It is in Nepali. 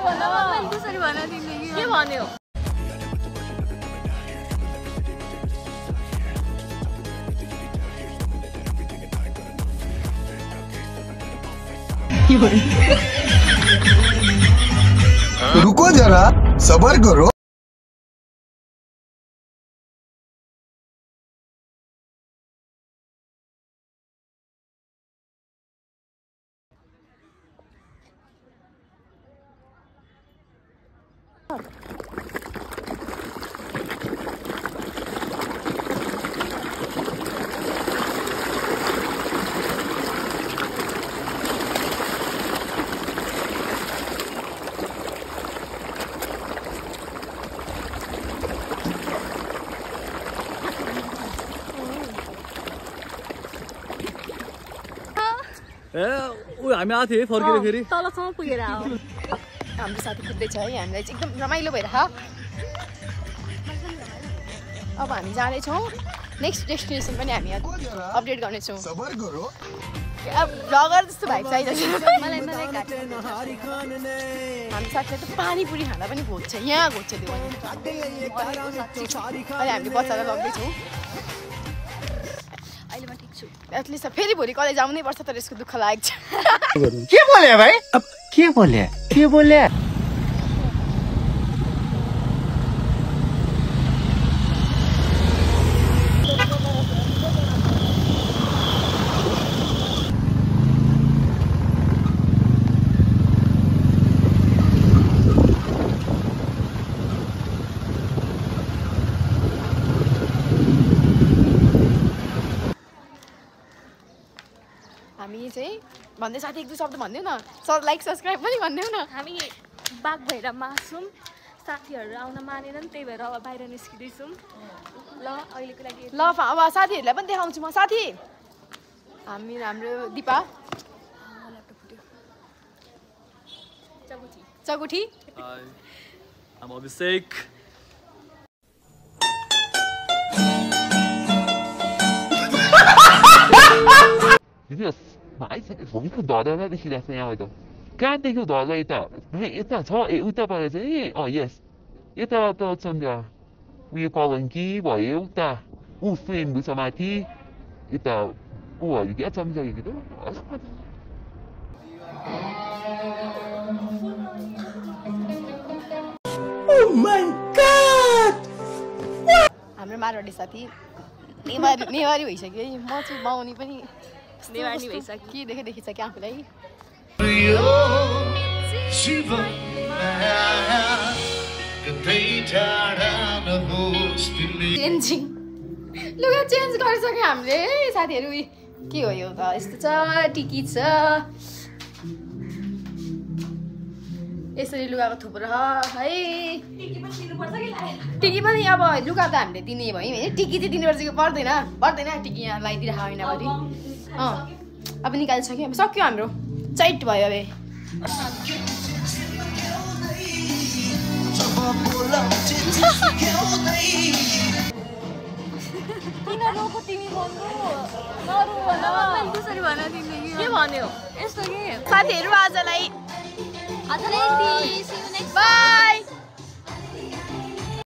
मैले त्यसरी भनेर तिमीले के भन्यो रुको जरा सबर करो हामी आएको थियौँ फर्केर फेरि तलसम्म पुगेर आऊ हाम्रो साथी कुद्दैछ है हामीलाई चाहिँ एकदम रमाइलो भइरह अब हामी जाँदैछौँ नेक्स्ट डेस्टिनेसन पनि हामी अपडेट गर्नेछौँ अब भ्लगर जस्तो भाइ चाहिन्छ हामी साथीलाई त पानीपुरी खाँदा पनि घोज्छ यहाँ घोज्छ त्यो अहिले हामीले बच्चालाई लग्दैछौँ अहिले म ठिक छु एटलिस्ट फेरि भोलि कलेज आउनै पर्छ तर यसको दुःख लागेको छ के बोले भाइ अब के बोले हामी चाहिँ भन्दै साथी एक दुई शब्द भन्दैौ न लाइक सब्सक्राइब पनि भन्दैौ न हामी बाघ भएर मासौँ साथीहरू आउन मानेनन् त्यही भएर अब बाहिर निस्किँदैछौँ ल अहिलेको लागि ल अब साथीहरूलाई पनि देखाउँछु म साथी हाम्रो दिपा चगुठी I'm Abhishek. Yes, माइसके भूमिको धरहरा देखिरहेको छ यहाँ त कहाँदेखि धर यता यता छ उताबाट चाहिँ यस यता त चन्द्र उयो कलङ्की भयो उता फ्रेन्ड छ माथि यता ऊहरू क्या चम्चकेको त हाम्रो मारवाडी साथी नेवारी भइसक्यो है म चाहिँ बाहुनी पनि नेवारी भइसक्यो के देखिसक्यो आफूलाई चेन्जिङ लुगा चेन्ज गरिसक्यो हामीले साथीहरू के हो यो त यस्तो छ टिकी छ यसरी लुगाको थुप्रो है टिकी पनि अब लुगा त हामीले दिने भयो होइन टिकी चाहिँ दिनुपर्छ कि पर्दैन टिकी यहाँ लगाइदिइरह होइन अब निकालिसक्यो अब सक्यो हाम्रो चाइट भयो अब किन रोको तिमी बन्धु नरु भन मैले त्यसरी भनेर तिमीले के भन्यो यस्तो के साथीहरू आजलाई बाई